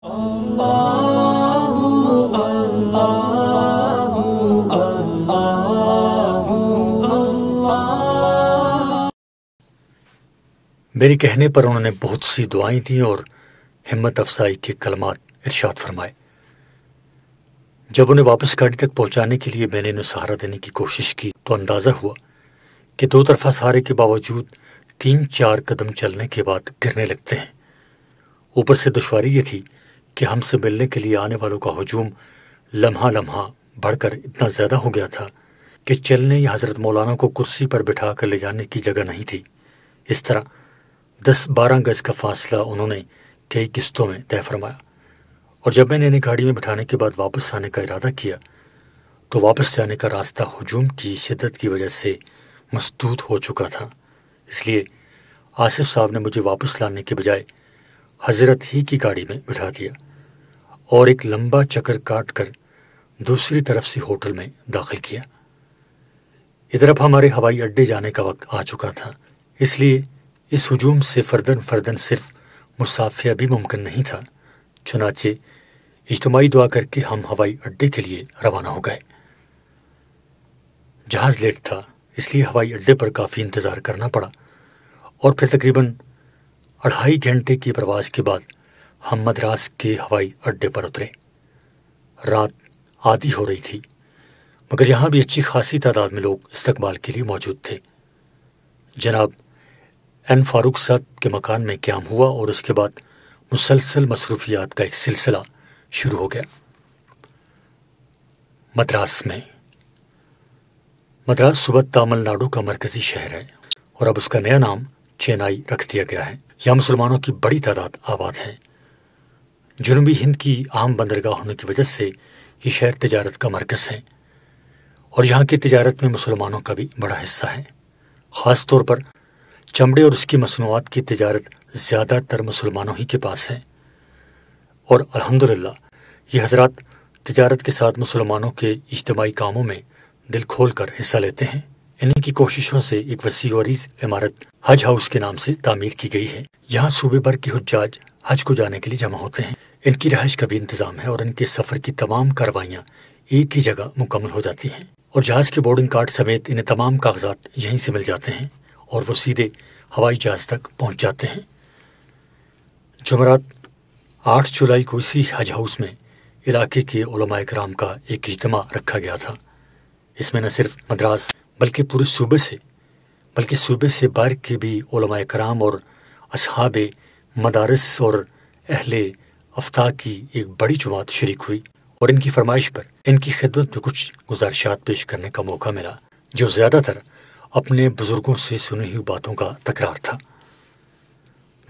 میرے کہنے پر انہوں نے بہت سی دعائیں دیں اور ہمت افزائی کے کلمات ارشاد فرمائے۔ جب انہیں واپس گاڑی تک پہنچانے کے لیے میں نے انہیں سہارا دینے کی کوشش کی تو اندازہ ہوا کہ دو طرفہ سہارے کے باوجود 3-4 قدم چلنے کے بعد گرنے لگتے ہیں۔ اوپر سے دشواری یہ تھی کہ ہم سے ملنے کے لیے آنے والوں کا ہجوم لمحہ لمحہ بڑھ کر اتنا زیادہ ہو گیا تھا کہ چلنے یا حضرت مولانا کو کرسی پر بٹھا کر لے جانے کی جگہ نہیں تھی۔ اس طرح 10-12 گز کا فاصلہ انہوں نے کئی قسطوں میں طے فرمایا، اور جب میں نے انہیں گاڑی میں بٹھانے کے بعد واپس آنے کا ارادہ کیا تو واپس جانے کا راستہ ہجوم کی شدت کی وجہ سے مسدود ہو چکا تھا۔ اس لیے آصف صاحب نے مجھے واپس لانے کے بجائے حضرت ہی کی گاڑی میں بٹھا دیا اور ایک لمبا چکر کاٹ کر دوسری طرف سے ہوٹل میں داخل کیا۔ ادھر اب ہمارے ہوائی اڈے جانے کا وقت آ چکا تھا، اس لیے اس ہجوم سے فرداً صرف مصافحہ بھی ممکن نہیں تھا۔ چنانچہ اجتماعی دعا کر کے ہم ہوائی اڈے کے لیے روانہ ہو گئے۔ جہاز لیٹ تھا، اس لیے ہوائی اڈے پر کافی انتظار کرنا پڑا، اور پھر تقریباً 2.5 گھنٹے کی پرواز کے بعد ہم مدراس کے ہوائی اڈے پر اترے۔ رات آدھی ہو رہی تھی، مگر یہاں بھی اچھی خاصی تعداد میں لوگ استقبال کے لیے موجود تھے۔ جناب این فاروق صاحب کے مکان میں قیام ہوا اور اس کے بعد مسلسل مصروفیات کا ایک سلسلہ شروع ہو گیا۔ مدراس صوبہ تامل ناڈو کا مرکزی شہر ہے اور اب اس کا نیا نام چینائی رکھ دیا گیا ہے۔ یہاں مسلمانوں کی بڑی تعداد آباد ہے۔ جنوبی ہند کی اہم بندرگاہ ہونے کی وجہ سے یہ شہر تجارت کا مرکز ہے، اور یہاں کی تجارت میں مسلمانوں کا بھی بڑا حصہ ہے۔ خاص طور پر چمڑے اور اس کی مصنوعات کی تجارت زیادہ تر مسلمانوں ہی کے پاس ہے، اور الحمدللہ یہ حضرات تجارت کے ساتھ مسلمانوں کے اجتماعی کاموں میں دل کھول کر حصہ لیتے ہیں۔ انہی کی کوششوں سے ایک وسیع و عریض عمارت حج ہاؤس کے نام سے تعمیر کی گئی ہے۔ یہاں صوبے بھر کے حجاج حج کو جانے کے لیے جمع ہوتے ہیں۔ ان کی رہائش کا بھی انتظام ہے، اور ان کے سفر کی تمام کاروائیاں ایک ہی جگہ مکمل ہو جاتی ہیں، اور جہاز کے بورڈنگ کارڈ سمیت انہیں تمام کاغذات یہیں سے مل جاتے ہیں اور وہ سیدھے ہوائی جہاز تک پہنچ جاتے ہیں۔ جمعرات 8 جولائی کو اسی حج ہاؤس میں علاقے کے علماء کرام کا ایک اجتماع رکھا گیا تھا۔ اس میں نہ صرف مدراس بلکہ پورے صوبے سے باہر کے بھی علماء کرام اور اصحاب مدارس اور اہل افتاء کی ایک بڑی جماعت شریک ہوئی، اور ان کی فرمائش پر ان کی خدمت میں کچھ گزارشات پیش کرنے کا موقع ملا، جو زیادہ تر اپنے بزرگوں سے سنی ہوئی باتوں کا تکرار تھا۔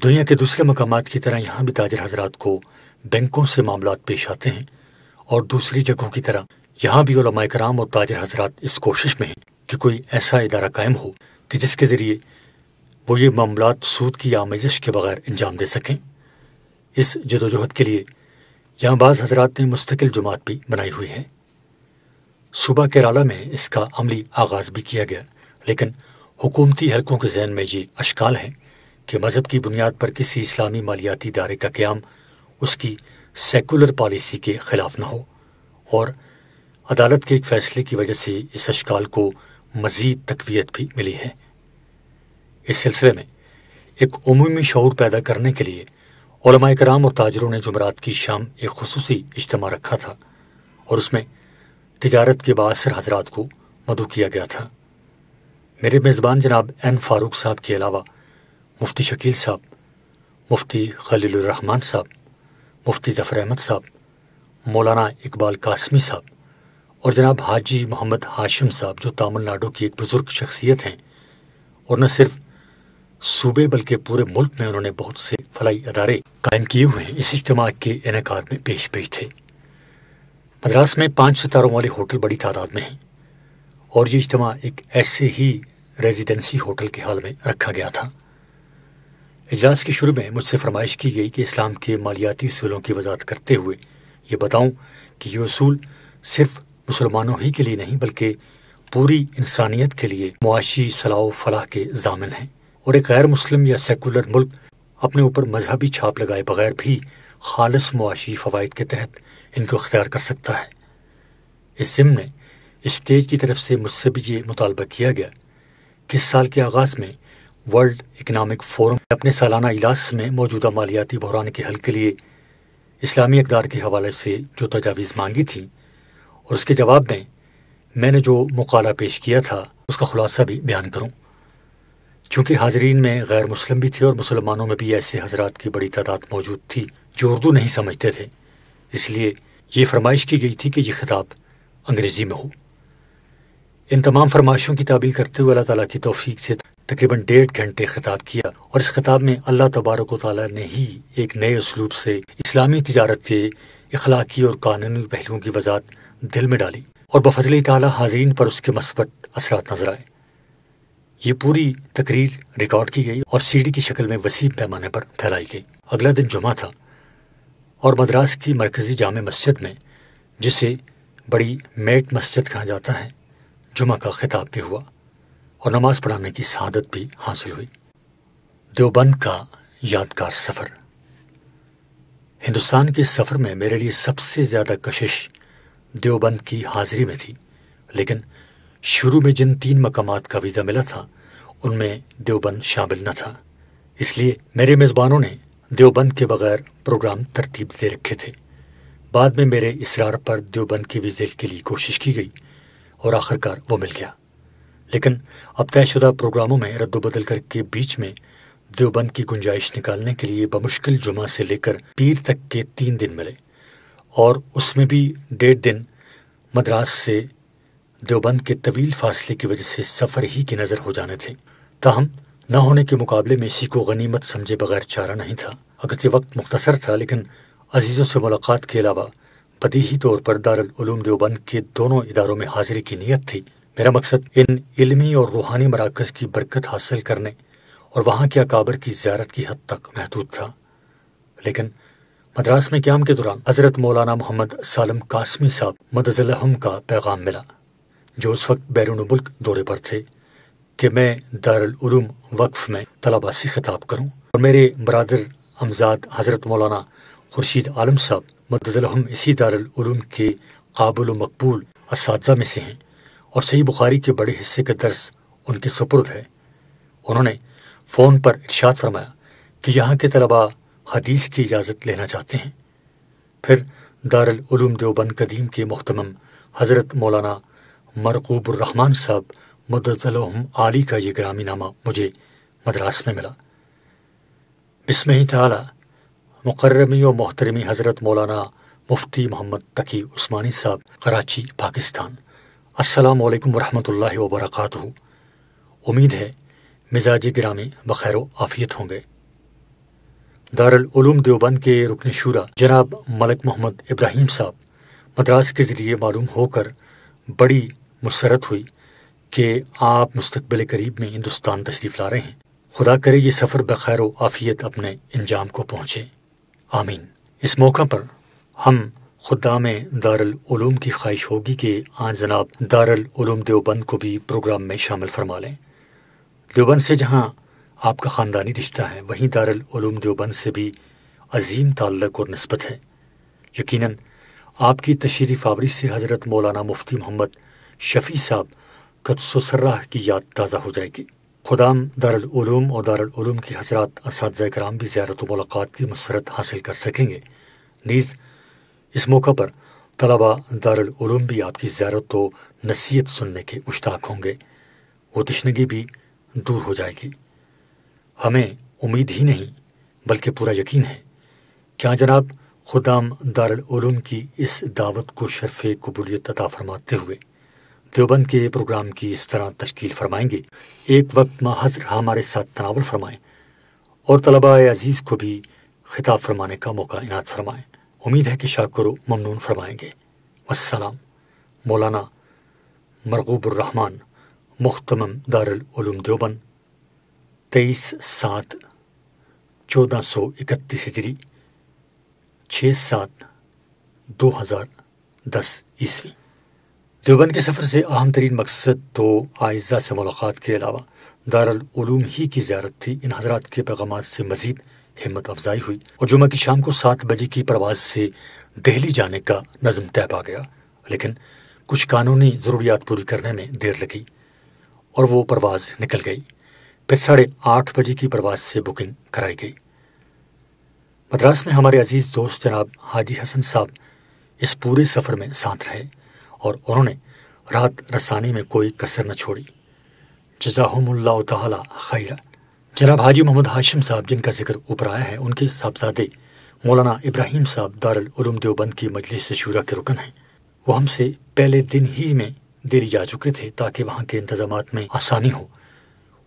دنیا کے دوسرے مقامات کی طرح یہاں بھی تاجر حضرات کو بینکوں سے معاملات پیش آتے ہیں، اور دوسری جگہوں کی طرح یہاں بھی علماء کرام اور تاجر حضرات اس کوشش میں ہیں کہ کوئی ایسا ادارہ قائم ہو کہ جس کے ذریعے وہ یہ معاملات سود کی آمیزش کے بغیر انجام دے سکیں۔ اس جدوجہد کے لیے یہاں بعض حضرات نے مستقل جماعت بھی بنائی ہوئی ہے۔ صوبہ کیرالہ میں اس کا عملی آغاز بھی کیا گیا، لیکن حکومتی حلقوں کے ذہن میں یہ اشکال ہے کہ مذہب کی بنیاد پر کسی اسلامی مالیاتی ادارے کا قیام اس کی سیکولر پالیسی کے خلاف نہ ہو، اور عدالت کے ایک فیصلے کی وجہ سے اس اشکال کو مزید تقویت بھی ملی ہے۔ اس سلسلے میں ایک عمومی شعور پیدا کرنے کے لیے علماء کرام اور تاجروں نے جمعرات کی شام ایک خصوصی اجتماع رکھا تھا، اور اس میں تجارت کے بااثر حضرات کو مدعو کیا گیا تھا۔ میرے میزبان جناب این فاروق صاحب کے علاوہ مفتی شکیل صاحب، مفتی خلیل الرحمن صاحب، مفتی ظفر احمد صاحب، مولانا اقبال قاسمی صاحب اور جناب حاجی محمد ہاشم صاحب، جو تامل ناڈو کی ایک بزرگ شخصیت ہیں، اور نہ صرف صوبے بلکہ پورے ملک میں انہوں نے بہت سے فلاحی ادارے قائم کیے ہوئے ہیں، اس اجتماع کے انعقاد میں پیش تھے۔ مدراس میں 5 ستاروں والے ہوٹل بڑی تعداد میں ہیں، اور یہ اجتماع ایک ایسے ہی ریزیڈنسی ہوٹل کے حال میں رکھا گیا تھا۔ اجلاس کے شروع میں مجھ سے فرمائش کی گئی کہ اسلام کے مالیاتی اصولوں کی وضاحت کرتے ہوئے یہ بتاؤں کہ یہ اصول صرف مسلمانوں ہی کے لیے نہیں بلکہ پوری انسانیت کے لیے معاشی صلاح و فلاح کے ضامن ہیں، اور ایک غیر مسلم یا سیکولر ملک اپنے اوپر مذہبی چھاپ لگائے بغیر بھی خالص معاشی فوائد کے تحت ان کو اختیار کر سکتا ہے۔ اس ضمن میں اسٹیج کی طرف سے مجھ سے بھی یہ مطالبہ کیا گیا کہ اس سال کے آغاز میں ورلڈ اکنامک فورم اپنے سالانہ اجلاس میں موجودہ مالیاتی بحران کے حل کے لیے اسلامی اقدار کے حوالے سے جو تجاویز مانگی تھیں اور اس کے جواب میں نے جو مقالہ پیش کیا تھا اس کا خلاصہ بھی بیان کروں۔ چونکہ حاضرین میں غیر مسلم بھی تھے اور مسلمانوں میں بھی ایسے حضرات کی بڑی تعداد موجود تھی جو اردو نہیں سمجھتے تھے، اس لیے یہ فرمائش کی گئی تھی کہ یہ خطاب انگریزی میں ہو۔ ان تمام فرمائشوں کی تعبیل کرتے ہوئے اللہ تعالیٰ کی توفیق سے تقریباً 1.5 گھنٹے خطاب کیا، اور اس خطاب میں اللہ تبارک و تعالیٰ نے ہی ایک نئے اسلوب سے اسلامی تجارت کے اخلاقی اور قانونی پہلوؤں کی وضاحت دل میں ڈالی، اور بفضل تعالیٰ حاضرین پر اس کے مثبت اثرات نظر آئے۔ یہ پوری تقریر ریکارڈ کی گئی اور CD کی شکل میں وسیع پیمانے پر پھیلائی گئی۔ اگلا دن جمعہ تھا اور مدراس کی مرکزی جامع مسجد میں، جسے بڑی میٹ مسجد کہا جاتا ہے، جمعہ کا خطاب بھی ہوا اور نماز پڑھانے کی سعادت بھی حاصل ہوئی۔ دیوبند کا یادگار سفر۔ ہندوستان کے سفر میں میرے لیے سب سے زیادہ کشش دیوبند کی حاضری میں تھی، لیکن شروع میں جن 3 مقامات کا ویزا ملا تھا ان میں دیوبند شامل نہ تھا، اس لیے میرے میزبانوں نے دیوبند کے بغیر پروگرام ترتیب دے رکھے تھے۔ بعد میں میرے اصرار پر دیوبند کے ویزے کے لیے کوشش کی گئی اور آخرکار وہ مل گیا، لیکن اب طے شدہ پروگراموں میں رد و بدل کر کے بیچ میں دیوبند کی گنجائش نکالنے کے لیے بمشکل جمعہ سے لے کر پیر تک کے 3 دن ملے، اور اس میں بھی 1.5 دن مدراس سے دیوبند کے طویل فاصلے کی وجہ سے سفر ہی کی نظر ہو جانے تھے۔ تاہم نہ ہونے کے مقابلے میں اسی کو غنیمت سمجھے بغیر چارہ نہیں تھا۔ اگرچہ وقت مختصر تھا، لیکن عزیزوں سے ملاقات کے علاوہ بدیہی طور پر دارالعلوم دیوبند کے دونوں اداروں میں حاضری کی نیت تھی۔ میرا مقصد ان علمی اور روحانی مراکز کی برکت حاصل کرنے اور وہاں کے اکابر کی زیارت کی حد تک محدود تھا، لیکن مدراس میں قیام کے دوران حضرت مولانا محمد سالم قاسمی صاحب مدظلہم کا پیغام ملا، جو اس وقت بیرون ملک دورے پر تھے، کہ میں دارالعلوم وقف میں طلباء سے خطاب کروں، اور میرے برادر امزاد حضرت مولانا خورشید عالم صاحب مدظلہم اسی دارالعلوم کے قابل و مقبول اساتذہ میں سے ہیں، اور صحیح بخاری کے بڑے حصے کا درس ان کے سپرد ہے۔ انہوں نے فون پر ارشاد فرمایا کہ یہاں کے طلباء حدیث کی اجازت لینا چاہتے ہیں۔ پھر دارالعلوم دیوبند قدیم کے محتمم حضرت مولانا مرغوب الرحمن صاحب مدظلہم عالی کا یہ گرامی نامہ مجھے مدراس میں ملا۔ بسم اللہ تعالی مقرمی و محترمی حضرت مولانا مفتی محمد تقی عثمانی صاحب کراچی پاکستان، السلام علیکم ورحمۃ اللہ وبرکاتہ۔ امید ہے مزاج گرامی بخیر و عافیت ہوں گے۔ دارالعلوم دیوبند کے رکن شورا جناب ملک محمد ابراہیم صاحب مدراس کے ذریعے معلوم ہو کر بڑی مسرت ہوئی کہ آپ مستقبل قریب میں ہندوستان تشریف لا رہے ہیں۔ خدا کرے یہ سفر بخیر و عافیت اپنے انجام کو پہنچے، آمین۔ اس موقع پر ہم خدام دارالعلوم کی خواہش ہوگی کہ آن جناب دارالعلوم دیوبند کو بھی پروگرام میں شامل فرما لیں۔ دیوبند سے جہاں آپ کا خاندانی رشتہ ہے، وہیں دارالعلوم دیوبند سے بھی عظیم تعلق اور نسبت ہے۔ یقیناً آپ کی تشریف آوری سے حضرت مولانا مفتی محمد شفیع صاحب قدس و سرہ کی یاد تازہ ہو جائے گی۔ خدام دارالعلوم اور دارالعلوم کی حضرات اساتذہ کرام بھی زیارت و ملاقات کی مسرت حاصل کر سکیں گے۔ نیز اس موقع پر طلباء دارالعلوم بھی آپ کی زیارت و نصیحت سننے کے مشتاق ہوں گے، وہ تشنگی بھی دور ہو جائے گی۔ ہمیں امید ہی نہیں بلکہ پورا یقین ہے کہ جناب خدام دارالعلوم کی اس دعوت کو شرف قبولیت عطا فرماتے ہوئے دیوبند کے پروگرام کی اس طرح تشکیل فرمائیں گے، ایک وقت محضر ہمارے ساتھ تناول فرمائیں اور طلباء عزیز کو بھی خطاب فرمانے کا موقع عنایت فرمائیں۔ امید ہے کہ شاکر و ممنون فرمائیں گے۔ والسلام۔ مولانا مرغوب الرحمن، محتمم دارالعلوم دیوبند، 23/7/1431 ہجری، 6/7/2010 دیوبند کے سفر سے اہم ترین مقصد تو اعزاء سے ملاقات کے علاوہ دارالعلوم ہی کی زیارت تھی۔ ان حضرات کے پیغامات سے مزید ہمت افزائی ہوئی اور جمعہ کی شام کو 7 بجے کی پرواز سے دہلی جانے کا نظم طے پا گیا، لیکن کچھ قانونی ضروریات پوری کرنے میں دیر لگی اور وہ پرواز نکل گئی۔ پھر 8:30 بجے کی پرواز سے بکنگ کرائی گئی۔ مدراس میں ہمارے عزیز دوست جناب حاجی حسن صاحب اس پورے سفر میں ساتھ رہے اور انہوں نے رات رسانی میں کوئی کسر نہ چھوڑی، جزاہم اللہ تعالی خیر۔ جناب حاجی محمد ہاشم صاحب، جن کا ذکر اوپر آیا ہے، ان کے صاحبزادے مولانا ابراہیم صاحب دارالعلوم دیوبند کی مجلس شورا کے رکن ہیں۔ وہ ہم سے پہلے دن ہی میں دہلی جا چکے تھے تاکہ وہاں کے انتظامات میں آسانی ہو۔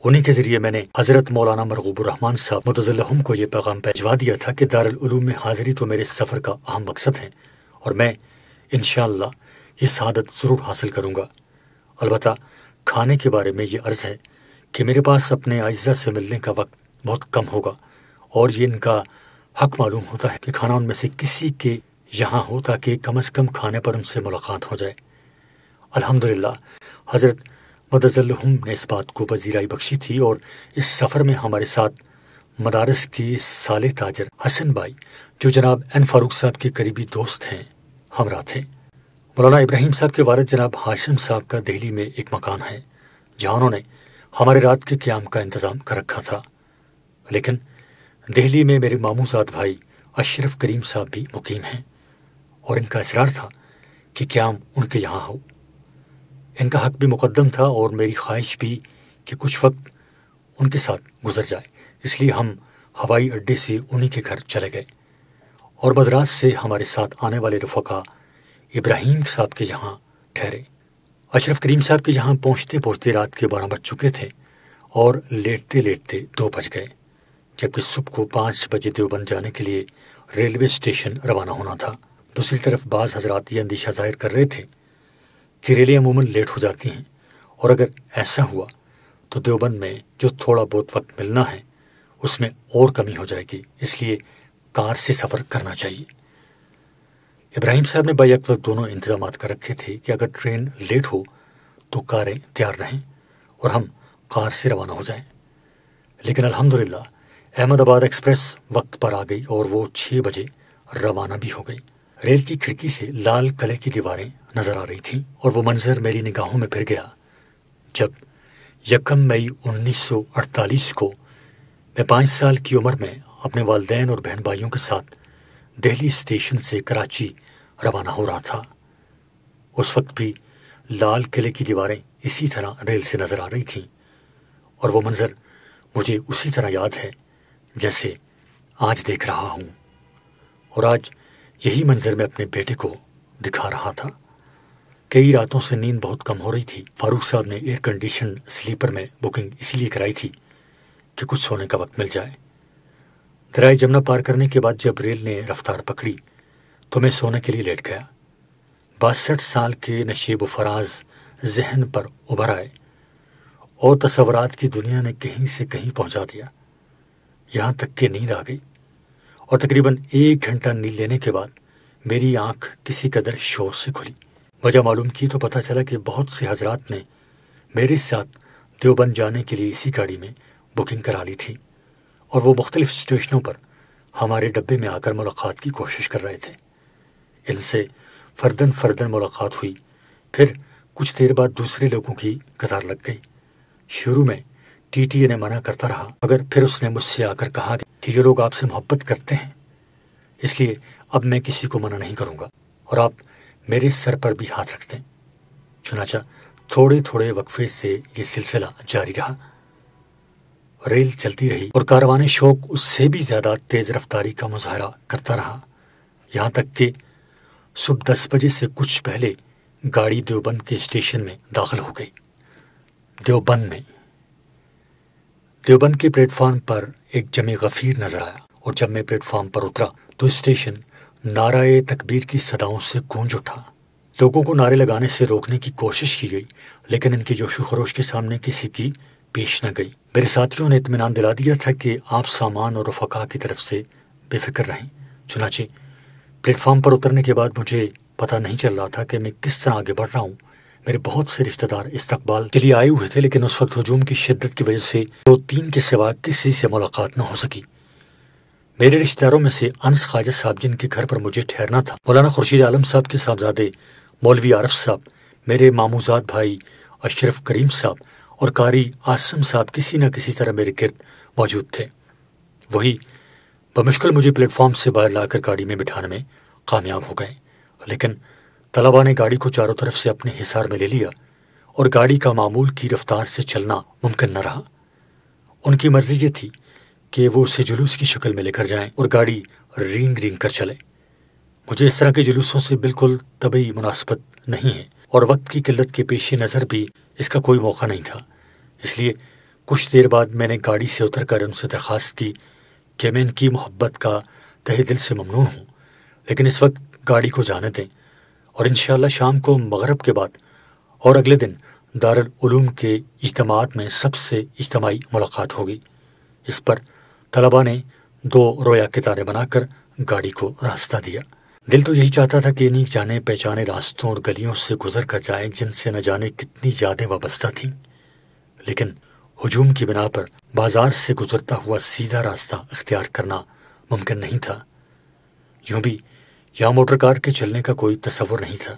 انہی کے ذریعے میں نے حضرت مولانا مرغوب الرحمان صاحب متظلہم کو یہ پیغام بھجوا دیا تھا کہ دارالعلوم میں حاضری تو میرے سفر کا اہم مقصد ہے اور میں انشاءاللہ یہ سعادت ضرور حاصل کروں گا۔ البتہ کھانے کے بارے میں یہ عرض ہے کہ میرے پاس اپنے اعزہ سے ملنے کا وقت بہت کم ہوگا اور یہ ان کا حق معلوم ہوتا ہے کہ کھانا ان میں سے کسی کے یہاں ہو تاکہ کم از کم کھانے پر ان سے ملاقات ہو جائے۔ الحمدللہ حضرت متظلہم نے اس بات کو پذیرائی بخشی تھی اور اس سفر میں ہمارے ساتھ مدارس کے صالح تاجر حسن بھائی، جو جناب این فاروق صاحب کے قریبی دوست ہیں، ہمراہ تھے۔ مولانا ابراہیم صاحب کے والد جناب ہاشم صاحب کا دہلی میں ایک مکان ہے جہاں انہوں نے ہمارے رات کے قیام کا انتظام کر رکھا تھا، لیکن دہلی میں میرے ماموں زاد بھائی اشرف کریم صاحب بھی مقیم ہیں اور ان کا اصرار تھا کہ قیام ان کے یہاں ہو۔ ان کا حق بھی مقدم تھا اور میری خواہش بھی کہ کچھ وقت ان کے ساتھ گزر جائے، اس لیے ہم ہوائی اڈے سے انہی کے گھر چلے گئے اور مدراس سے ہمارے ساتھ آنے والے رفقا ابراہیم صاحب کے یہاں ٹھہرے۔ اشرف کریم صاحب کے یہاں پہنچتے پہنچتے رات کے 12 بج چکے تھے اور لیٹتے لیٹتے 2 بج گئے، جبکہ صبح کو 5 بجے دیوبند جانے کے لیے ریلوے اسٹیشن روانہ ہونا تھا۔ دوسری طرف بعض حضرات یہ اندیشہ ظاہر کر رہے تھے کہ ریلیں عموماً لیٹ ہو جاتی ہیں اور اگر ایسا ہوا تو دیوبند میں جو تھوڑا بہت وقت ملنا ہے اس میں اور کمی ہو جائے گی، اس لیے کار سے سفر کرنا چاہیے۔ ابراہیم صاحب نے بیک وقت دونوں انتظامات کر رکھے تھے کہ اگر ٹرین لیٹ ہو تو کاریں تیار رہیں اور ہم کار سے روانہ ہو جائیں، لیکن الحمدللہ احمد آباد ایکسپریس وقت پر آ گئی اور وہ 6 بجے روانہ بھی ہو گئی۔ ریل کی کھڑکی سے لال قلعے کی دیواریں نظر آ رہی تھیں اور وہ منظر میری نگاہوں میں پھر گیا جب 1 مئی 1948 کو میں 5 سال کی عمر میں اپنے والدین اور بہن بھائیوں کے ساتھ دہلی اسٹیشن سے کراچی روانہ ہو رہا تھا۔ اس وقت بھی لال قلعے کی دیواریں اسی طرح ریل سے نظر آ رہی تھیں اور وہ منظر مجھے اسی طرح یاد ہے جیسے آج دیکھ رہا ہوں، اور آج یہی منظر میں اپنے بیٹے کو دکھا رہا تھا۔ کئی راتوں سے نیند بہت کم ہو رہی تھی۔ فاروق صاحب نے ایئر کنڈیشن سلیپر میں بکنگ اس لیے کرائی تھی کہ کچھ سونے کا وقت مل جائے۔ دریائے جمنا پار کرنے کے بعد جب ریل نے رفتار پکڑی تو میں سونے کے لیے لیٹ گیا۔ 62 سال کے نشیب و فراز ذہن پر ابھر آئے اور تصورات کی دنیا نے کہیں سے کہیں پہنچا دیا، یہاں تک کہ نیند آ گئی، اور تقریباً 1 گھنٹہ نیند لینے کے بعد میری آنکھ کسی قدر شور سے کھلی۔ وجہ معلوم کی تو پتہ چلا کہ بہت سے حضرات نے میرے ساتھ دیوبند جانے کے لیے اسی گاڑی میں بکنگ کرا لی تھی اور وہ مختلف اسٹیشنوں پر ہمارے ڈبے میں آ کر ملاقات کی کوشش کر رہے تھے۔ ان سے فردن فردن ملاقات ہوئی، پھر کچھ دیر بعد دوسرے لوگوں کی قطار لگ گئی۔ شروع میں ٹی ٹی اے نے منع کرتا رہا، مگر پھر اس نے مجھ سے آ کر کہا کہ یہ لوگ آپ سے محبت کرتے ہیں، اس لیے اب میں کسی کو منع نہیں کروں گا اور آپ میرے سر پر بھی ہاتھ رکھ دیں۔ چنانچہ تھوڑے تھوڑے وقفے سے یہ سلسلہ جاری رہا۔ ریل چلتی رہی اور کاروان شوق اس سے بھی زیادہ تیز رفتاری کا مظاہرہ کرتا رہا، یہاں تک کہ صبح 10 بجے سے کچھ پہلے گاڑی دیوبند کے اسٹیشن میں داخل ہو گئی۔ دیوبند کے پلیٹ فارم پر ایک جمع غفیر نظر آیا اور جب میں پلیٹ فارم پر اترا تو اسٹیشن نعرہ تکبیر کی صداؤں سے گونج اٹھا۔ لوگوں کو نعرے لگانے سے روکنے کی کوشش کی گئی، لیکن ان کی جوش و خروش کے سامنے کسی کی پیش نہ گئی۔ میرے ساتھیوں نے اطمینان دلا دیا تھا کہ آپ سامان اور رفقا کی طرف سے بے فکر رہیں۔ چنانچہ پلیٹ فارم پر اترنے کے بعد مجھے پتہ نہیں چل رہا تھا کہ میں کس طرح آگے بڑھ رہا ہوں۔ میرے بہت سے رشتہ دار استقبال کے لیے آئے ہوئے تھے، لیکن اس وقت ہجوم کی شدت کی وجہ سے 2-3 کے سوا کسی سے ملاقات نہ ہو سکی۔ میرے رشتہ داروں میں سے انس خواجہ صاحب جن کے گھر پر مجھے ٹھہرنا تھا، مولانا خورشید عالم صاحب کے صاحبزادے مولوی عارف صاحب، میرے ماموزاد بھائی اشرف کریم صاحب اور قاری عاصم صاحب کسی نہ کسی طرح میرے گرد موجود تھے۔ وہی بمشکل مجھے پلیٹ فارم سے باہر لا کر گاڑی میں بٹھانے میں کامیاب ہو گئے، لیکن طلباء نے گاڑی کو چاروں طرف سے اپنے حصار میں لے لیا اور گاڑی کا معمول کی رفتار سے چلنا ممکن نہ رہا۔ ان کی مرضی یہ تھی کہ وہ اسے جلوس کی شکل میں لے کر جائیں اور گاڑی رینگ رینگ کر چلے۔ مجھے اس طرح کے جلوسوں سے بالکل طبعی مناسبت نہیں ہے، اور وقت کی قلت کے پیش نظر بھی اس کا کوئی موقع نہیں تھا۔ اس لیے کچھ دیر بعد میں نے گاڑی سے اتر کر ان سے درخواست کی کہ میں ان کی محبت کا تہ دل سے ممنون ہوں، لیکن اس وقت گاڑی کو جانے دیں، اور انشاءاللہ شام کو مغرب کے بعد اور اگلے دن دارالعلوم کے اجتماعات میں سب سے اجتماعی ملاقات ہوگی۔ اس پر طلباء نے 2 رویا کتاریں بنا کر گاڑی کو راستہ دیا۔ دل تو یہی چاہتا تھا کہ انہیں جانے پہچانے راستوں اور گلیوں سے گزر کر جائیں جن سے نہ جانے کتنی یادیں وابستہ تھیں، لیکن ہجوم کی بنا پر بازار سے گزرتا ہوا سیدھا راستہ اختیار کرنا ممکن نہیں تھا۔ یوں بھی یہاں موٹر کار کے چلنے کا کوئی تصور نہیں تھا۔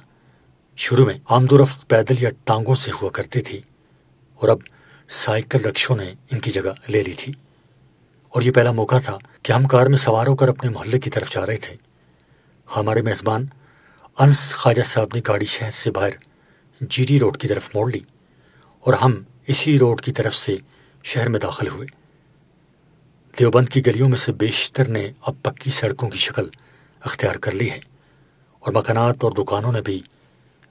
شروع میں آمد و رفت پیدل یا ٹانگوں سے ہوا کرتی تھی، اور اب سائیکل رکشوں نے ان کی جگہ لے لی تھی، اور یہ پہلا موقع تھا کہ ہم کار میں سوار ہو کر اپنے محلے کی طرف جا رہے تھے۔ ہمارے میزبان انس خواجہ صاحب نے گاڑی شہر سے باہر جی ٹی روڈ کی طرف موڑ لی، اور ہم اسی روڈ کی طرف سے شہر میں داخل ہوئے۔ دیوبند کی گلیوں میں سے بیشتر نے اب پکی سڑکوں کی شکل اختیار کر لی ہے، اور مکانات اور دکانوں نے بھی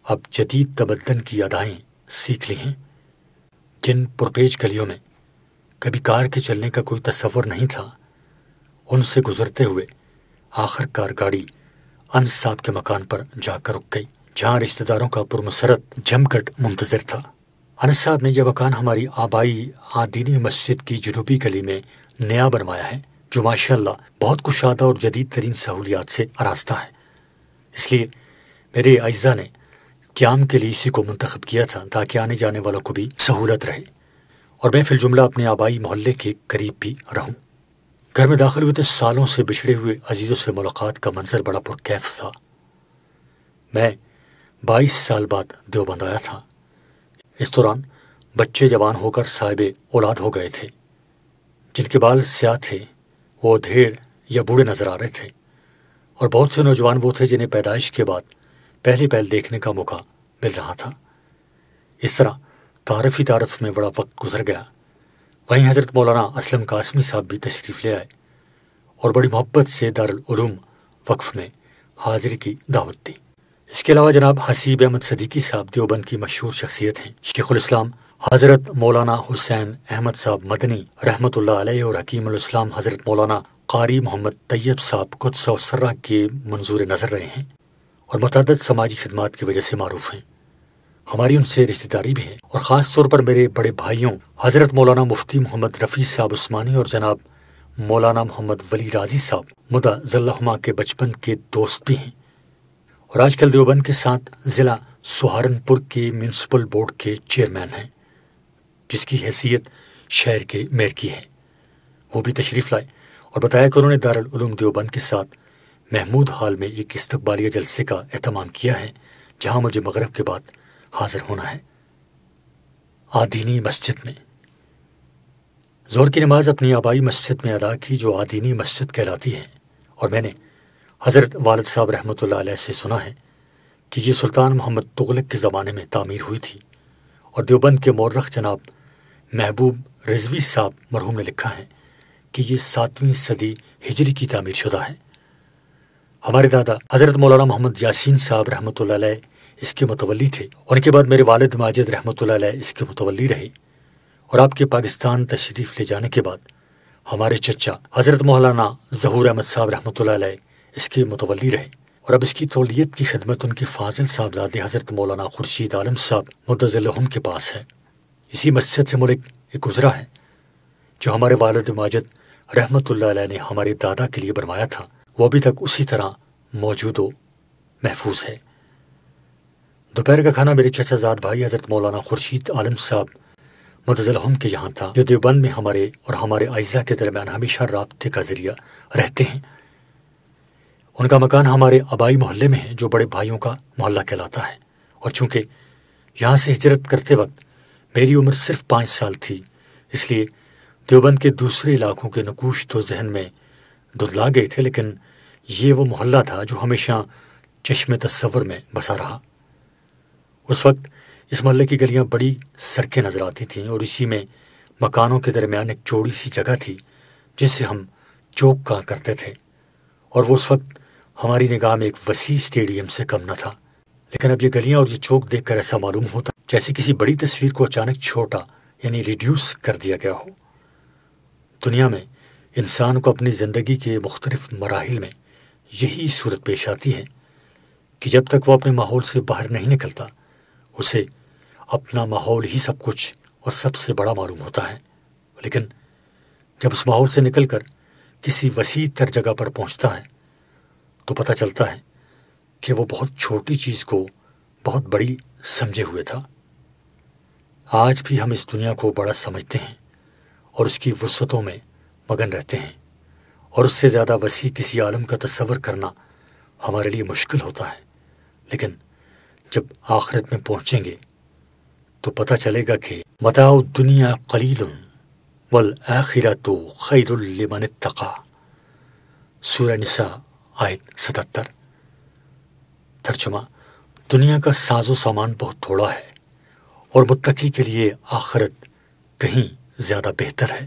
اب جدید تمدن کی ادائیں سیکھ لی ہیں۔ جن پرپیچ گلیوں میں کبھی کار کے چلنے کا کوئی تصور نہیں تھا، ان سے گزرتے ہوئے آخر کار گاڑی انس صاحب کے مکان پر جا کر رک گئی، جہاں رشتہ داروں کا پرمسرت جمگٹ منتظر تھا۔ انس صاحب نے یہ مکان ہماری آبائی آدینی مسجد کی جنوبی گلی میں نیا بنوایا ہے، جو ماشاءاللہ بہت کشادہ اور جدید ترین سہولیات سے آراستہ ہے۔ اس لیے میرے اعزاء نے قیام کے لیے اسی کو منتخب کیا تھا تاکہ آنے جانے والوں کو بھی سہولت رہے، اور میں فی الجملہ اپنے آبائی محلے کے قریب بھی رہوں۔ گھر میں داخل ہوئے تو سالوں سے بچھڑے ہوئے عزیزوں سے ملاقات کا منظر بڑا پرکیف تھا۔ میں 22 سال بعد دیوبند آیا تھا۔ اس دوران بچے جوان ہو کر صاحب اولاد ہو گئے تھے۔ جن کے بال سیاہ تھے وہ ادھیڑ یا بوڑھے نظر آ رہے تھے، اور بہت سے نوجوان وہ تھے جنہیں پیدائش کے بعد پہلی پہل دیکھنے کا موقع مل رہا تھا۔ اس طرح تعارف ہی تعارف میں بڑا وقت گزر گیا۔ وہیں حضرت مولانا اسلم قاسمی صاحب بھی تشریف لے آئے اور بڑی محبت سے دارالعلوم وقف میں حاضری کی دعوت دی۔ اس کے علاوہ جناب حسیب احمد صدیقی صاحب دیوبند کی مشہور شخصیت ہیں۔ شیخ الاسلام حضرت مولانا حسین احمد صاحب مدنی رحمۃ اللہ علیہ اور حکیم الاسلام حضرت مولانا قاری محمد طیب صاحب قدس و سرہ کے منظور نظر رہے ہیں، اور متعدد سماجی خدمات کی وجہ سے معروف ہیں۔ ہماری ان سے رشتہ داری بھی ہے، اور خاص طور پر میرے بڑے بھائیوں حضرت مولانا مفتی محمد رفیع صاحب عثمانی اور جناب مولانا محمد ولی راضی صاحب مدع ذلہما کے بچپن کے دوست بھی ہیں، اور آج کل دیوبند کے ساتھ ضلع سہارنپور کے میونسپل بورڈ کے چیئرمین ہیں، جس کی حیثیت شہر کے میئر کی ہے۔ وہ بھی تشریف لائے اور بتایا کہ انہوں نے دارالعلوم دیوبند کے ساتھ محمود ہال میں ایک استقبالیہ جلسے کا اہتمام کیا ہے، جہاں مجھے مغرب کے بعد حاضر ہونا ہے۔ آدینی مسجد میں ظہر کی نماز اپنی آبائی مسجد میں ادا کی، جو آدینی مسجد کہلاتی ہے، اور میں نے حضرت والد صاحب رحمۃ اللہ علیہ سے سنا ہے کہ یہ سلطان محمد تغلق کے زمانے میں تعمیر ہوئی تھی، اور دیوبند کے مورخ جناب محبوب رضوی صاحب مرحوم نے لکھا ہے کہ یہ 7ویں صدی ہجری کی تعمیر شدہ ہے۔ ہمارے دادا حضرت مولانا محمد یاسین صاحب رحمۃ اللہ علیہ اس کے متولی تھے، اور ان کے بعد میرے والد ماجد رحمۃ اللہ علیہ اس کے متولی رہے، اور آپ کے پاکستان تشریف لے جانے کے بعد ہمارے چچا حضرت مولانا ظہور احمد صاحب رحمۃ اللہ علیہ اس کے متولی رہے، اور اب اس کی تولیت کی خدمت ان کے فاضل صاحبزادے حضرت مولانا خورشید عالم صاحب مدع ذلہم کے پاس ہے۔ اسی مسجد سے ملک ایک گزرا ہے جو ہمارے والد ماجد رحمۃ اللہ علیہ نے ہمارے دادا کے لیے بنوایا تھا، وہ ابھی تک اسی طرح موجود و محفوظ ہے۔ دوپہر کا کھانا میرے چچا زاد بھائی حضرت مولانا خورشید عالم صاحب متزلہم کے یہاں تھا، جو دیوبند میں ہمارے اور ہمارے اعزاء کے درمیان ہمیشہ رابطے کا ذریعہ رہتے ہیں۔ ان کا مکان ہمارے آبائی محلے میں ہے، جو بڑے بھائیوں کا محلہ کہلاتا ہے، اور چونکہ یہاں سے ہجرت کرتے وقت میری عمر صرف 5 سال تھی، اس لیے دیوبند کے دوسرے علاقوں کے نقوش تو ذہن میں دھندلا گئے تھے، لیکن یہ وہ محلہ تھا جو ہمیشہ چشم تصور میں بسا رہا۔ اس وقت اس محلے کی گلیاں بڑی سڑکیں نظر آتی تھیں، اور اسی میں مکانوں کے درمیان ایک چوڑی سی جگہ تھی جسے ہم چوک کہا کرتے تھے، اور وہ اس وقت ہماری نگاہ میں ایک وسیع اسٹیڈیم سے کم نہ تھا۔ لیکن اب یہ گلیاں اور یہ چوک دیکھ کر ایسا معلوم ہوتا جیسے کسی بڑی تصویر کو اچانک چھوٹا یعنی ریڈیوس کر دیا گیا ہو۔ دنیا میں انسان کو اپنی زندگی کے مختلف مراحل میں یہی صورت پیش آتی ہے کہ جب تک وہ اپنے ماحول سے باہر نہیں نکلتا، اسے اپنا ماحول ہی سب کچھ اور سب سے بڑا معلوم ہوتا ہے، لیکن جب اس ماحول سے نکل کر کسی وسیع تر جگہ پر پہنچتا ہے تو پتہ چلتا ہے کہ وہ بہت چھوٹی چیز کو بہت بڑی سمجھے ہوئے تھا۔ آج بھی ہم اس دنیا کو بڑا سمجھتے ہیں اور اس کی وسعتوں میں مگن رہتے ہیں، اور اس سے زیادہ وسیع کسی عالم کا تصور کرنا ہمارے لیے مشکل ہوتا ہے، لیکن جب آخرت میں پہنچیں گے تو پتہ چلے گا کہ متاع الدنیا قلیل والآخرۃ خیر لمن اتقی۔ سورہ نساء آیت 77۔ ترجمہ: دنیا کا ساز و سامان بہت تھوڑا ہے اور متقی کے لیے آخرت کہیں زیادہ بہتر ہے۔